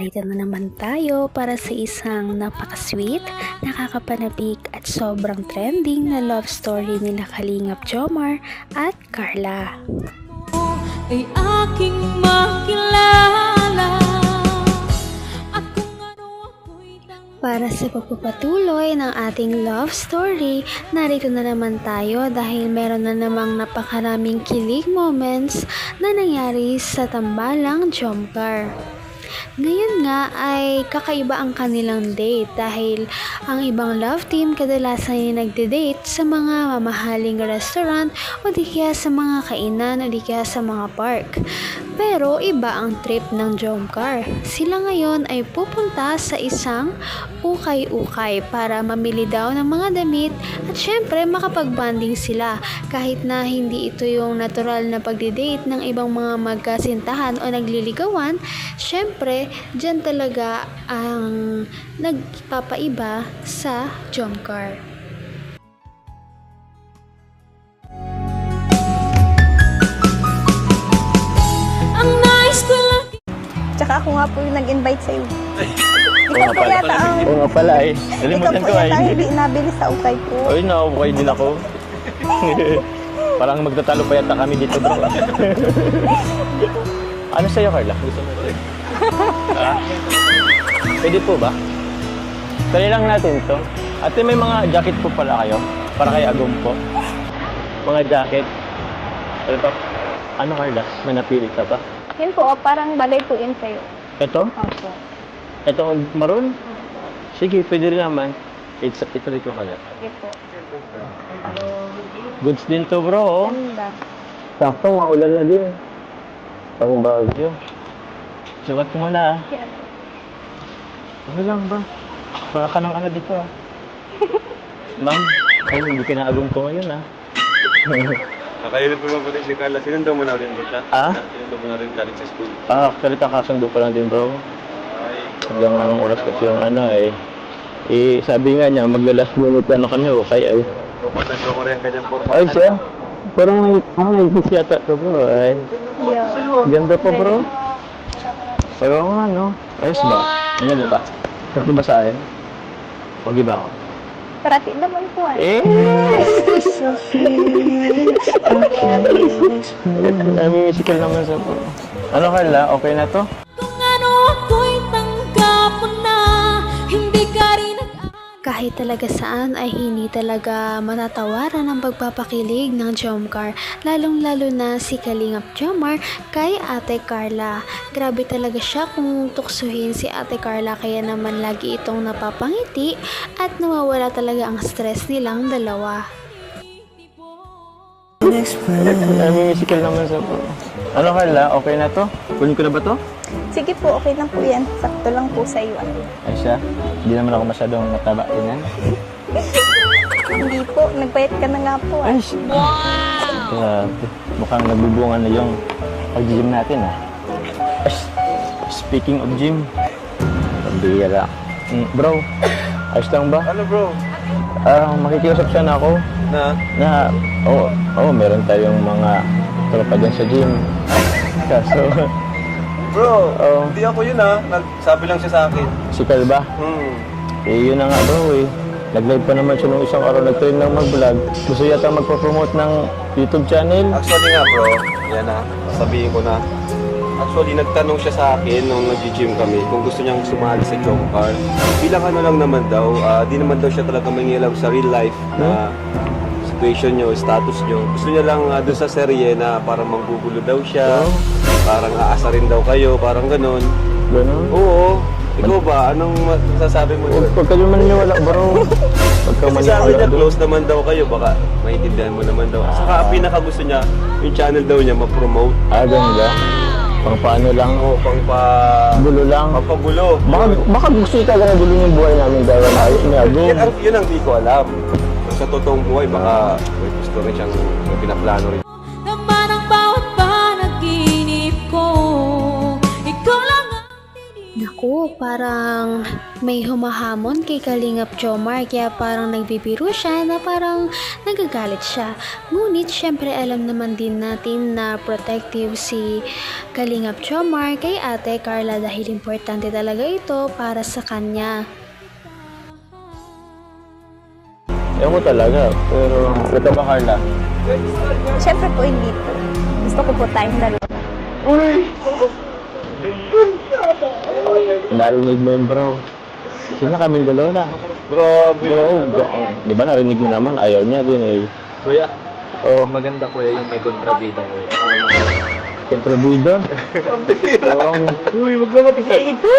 narito na naman tayo para sa isang napaka-sweet, nakakapanabik at sobrang trending na love story nila Kalingap Jomar at Carla. Ay aking makilala. Para sa pagpapatuloy ng ating love story, narito na naman tayo dahil meron na namang napakaraming kilig moments na nangyari sa tambalang Jomcar. Ngayon nga ay kakaiba ang kanilang date dahil ang ibang love team kadalasan ay nagde-date sa mga mamahaling restaurant o di kaya sa mga kainan o di kaya sa mga park. Pero iba ang trip ng Jomcar. Sila ngayon ay pupunta sa isang ukay-ukay para mamili daw ng mga damit at syempre makapag-bonding sila kahit na hindi ito yung natural na pagde-date ng ibang mga magkasintahan o nagliligawan. Syempre, dyan talaga ang nagpapaiba sa Jomcar. Tsaka ako nga po yung nag-invite sa'yo. Oo nga pala. Oo nga pala eh. Ikaw Nalimutan po ko ay. yata hindi nabili sa ukay ko. Ay, naubukay din ako. Parang magtatalo pa yata kami dito, bro. Ano sa'yo, Carla? Gusto mo rin? Pwede po ba? Try lang natin to. Ate, may mga jacket po pala kayo? Para kay Agum po. Mga jacket. Ano pa? Ano, Carla? May napili ka ba? Yun po, parang bagay po yun sa'yo. Ito? Opo. Ito ang maroon? Sige, pwede rin naman. Ito rin ko kaya. Sige po. Goods din to, bro. Oh. Ganda. Sakto, maulan na din. Pang bagyo. Sukat ko muna ah. Yan. Okay lang ba? Para ka ng ano dito ah. Ma'am, ay hindi kinaagong ko ngayon ah. Nakailan po ba si Carla? Sinundo mo na rin ba siya? Ah? Sinundo mo na rin galing sa school. Actually kakasundo pa lang din bro. Hanggang anong oras kasi yung ano eh. Eh, sabi nga niya, magla-last minute ano kami okay ay. Pupunta ko rin kanyang forma. Ay siya? Parang may kiss yata to bro ay. Yeah. Ganda pa bro. Pero nga no. Ayos ba? Ganyan ba? Kasi ba sa akin? Huwag iba ako. Parati naman po ah. Eh! Musical naman sa po. Ano Carla? Okay na to? Kung ano ako'y tanggap mo na, hindi ka rin Kahit talaga saan ay hindi talaga matatawaran ang pagpapakilig ng Jomcar, lalong-lalo na si Kalingap Jomar kay Ate Carla. Grabe talaga siya kung tuksuhin si Ate Carla, kaya naman lagi itong napapangiti at nawawala talaga ang stress nilang dalawa. Musical naman sa po. Ano Carla? Okay na to? Kunin ko na ba to? Sige po, okay lang po yan. Sakto lang po sa iyo. Ay siya? Hindi naman ako masyadong mataba din yan. Hindi po, nagbayad ka na nga po ah. Ay, grabe. Mukhang nagbubunga na yung pag-gym natin ah. Ay, speaking of gym, pambihira. Bro, ayos lang ba? Ano bro? Makikiusap sana ako Na? meron tayong mga tropa dyan sa gym. Kaso, Bro, Oo. hindi ako yun ah. Nagsabi lang siya sa akin. si Kalba, eh yun na nga bro eh. Nag-live pa naman siya nung isang araw, nag-train lang mag-vlog. Gusto yata magpa-promote ng YouTube channel. Actually nga bro, yan ah. Sabihin ko na. Actually, nagtanong siya sa akin nung nag-gym kami kung gusto niyang sumali sa Jomcar. Bilang ano lang naman daw, di naman daw siya talaga mangialam sa real life na situation niyo, status niyo. Gusto niya lang doon sa serye na parang manggugulo daw siya, parang aasarin daw kayo, parang ganon. Ganun. Oo. Ikaw ba? Anong masasabi mo doon? Huwag kayo maniniwala bro. Huwag ka Kasi sabi maniniwala niya, doon. close naman daw kayo. Baka maintindihan mo naman daw. Saka ang pinakagusto niya, yung channel daw niya, ma-promote. Ganun ba? Pang paano lang? Oo, Gulo lang. pampagulo. Baka gusto niyo talaga gulong yung buhay namin dahil may agum. Yun ang di ko alam. Pero sa totoong buhay, baka may gusto rin siyang may pinaplano rin. naman ang bawat panaginip ko. Ikaw lang ang Naku Naku, parang may humahamon kay Kalingap Jomar kaya parang nagbibiro siya na parang nagagalit siya. Ngunit syempre alam naman din natin na protective si Kalingap Jomar kay Ate Carla dahil importante talaga ito para sa kanya. Ewan ko talaga, pero ito ba Carla? Siyempre po hindi po. Gusto ko po tayong dalawa. Narinig mo yun, bro. Sila kaming dalawa na. Bro, di ba narinig mo naman, ayaw niya din eh. Kuya, Oh, maganda kuya yung may kontrabida kuya. kontrabida. Uy, wag naman isa ito!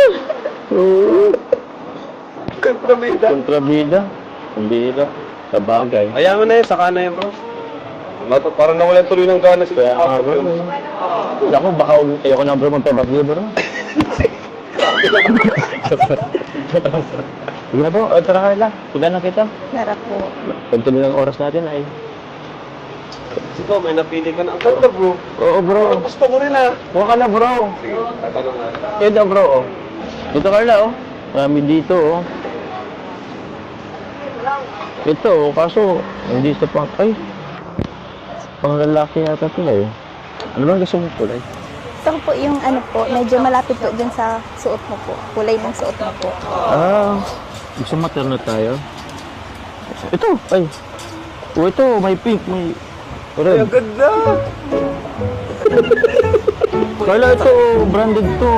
Kontrabida. Kontrabida. Kumbida. Sa bagay. Ayaw mo na yun, saka na yun bro. Parang nawalan tuloy ng gana si Kaya nga bro. Ako, baka ayoko na bro magpabagyo bro. Sige na bro, tara Carla. Pula na kita. Nara po. Pagtuloy ng oras natin ay. Ikaw, may napili ka na. Ang ganda bro. Oo bro. Gusto ko rin ah. Huwag ka na bro. Sige, tatanong na. Ito bro oh. Ito Carla oh. Marami dito oh. Ito oh, kaso hindi sa pang... Ay! Pang lalaki yata pala eh. Ano ba gusto mong kulay? Gusto ko po yung ano po, medyo malapit po dyan sa suot mo po. Kulay ng suot mo po. Ah, gusto materno tayo? Ito! Ay! Oh, ito, may pink, may... Red. Ang ganda! Carla, ito, branded to.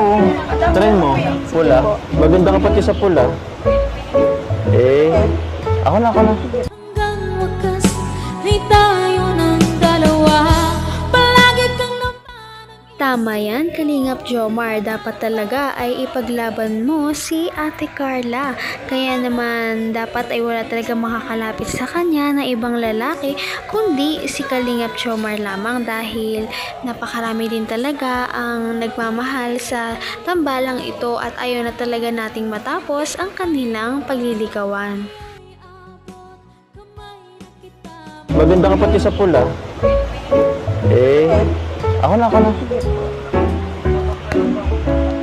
Try mo, pula. Maganda ka pati sa pula. Eh, ako na. Hanggang wakas ay tayo ng dalawa. Palagi kang Tama yan, Kalingap Jomar. Dapat talaga ay ipaglaban mo si Ate Carla. Kaya naman, dapat ay wala talaga makakalapit sa kanya na ibang lalaki, kundi si Kalingap Jomar lamang dahil napakarami din talaga ang nagmamahal sa tambalang ito at ayaw na talaga nating matapos ang kanilang pagliligawan. Maganda ka pati sa pula. Eh, ako na.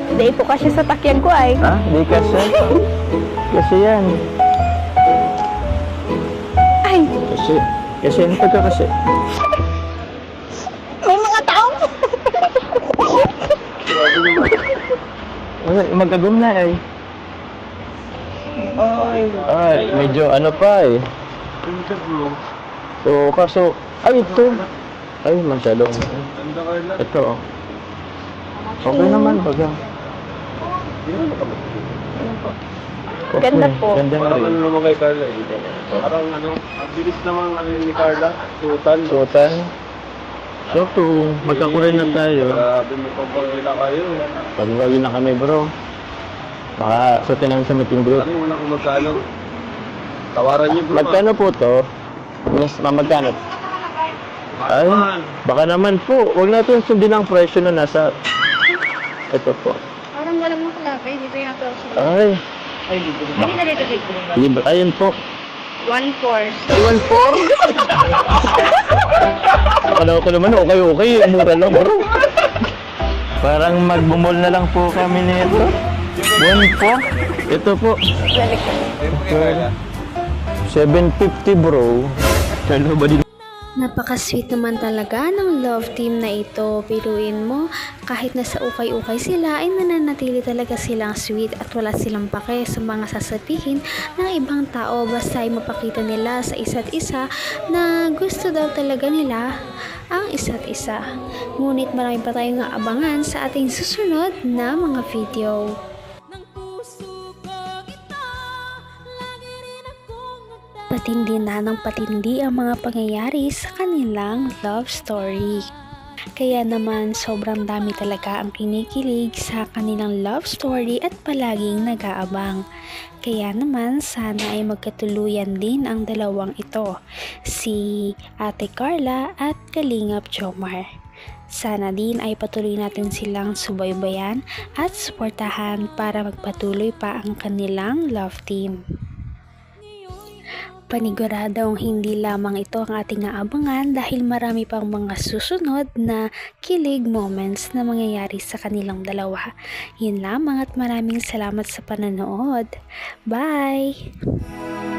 Hindi po kasi sa takyan ko ay. Ha? Di kasi. Kasi yan. Ay, Kasi ano pagka kasi? may mga tao. Magagum na eh. Ay, medyo ano pa eh. So, kaso, ay ito. Ay, masyadong. Ito. Okay naman, baga. Okay. Ganda po. Ganda nga Parang rin. ano naman kay Carla eh. Parang ano, ang bilis naman ano ni Carla. Sutan. Suotan. So, magkakulay na tayo. Grabe, may pagpagkita kayo. Pagwagi na kami, bro. Baka suotin namin sa meeting group. Ano, wala kung magkano. Tawaran niyo bro. Magkano po to? Mas magkano? Ay, baka naman po. Huwag natin sundin ang presyo na nasa... Ito po. Parang walang makalapay. Dito yung ako. Ay, Hindi na dito dito. libre. Ayun po. 1/4. Akala ko naman, okay. Mura lang, bro. Parang magbumol na lang po kami nito. 1 po. Ito po. 750, bro. Kalo ba din? Napaka-sweet naman talaga ng love team na ito. Piruin mo, kahit nasa ukay-ukay sila ay nananatili talaga silang sweet at wala silang pake sa mga sasabihin ng ibang tao basta ay mapakita nila sa isa't isa na gusto daw talaga nila ang isa't isa. Ngunit marami pa tayong aabangan sa ating susunod na mga video. ng puso ko kita. Lagi rin akong Patindi na ng patindi ang mga pangyayari sa kanilang love story. Kaya naman sobrang dami talaga ang kinikilig sa kanilang love story at palaging nag-aabang. Kaya naman sana ay magkatuluyan din ang dalawang ito, si Ate Carla at Kalingap Jomar. Sana din ay patuloy natin silang subaybayan at suportahan para magpatuloy pa ang kanilang love team. Paniguradong hindi lamang ito ang ating aabangan dahil marami pang mga susunod na kilig moments na mangyayari sa kanilang dalawa. Yun lamang at maraming salamat sa panonood. Bye!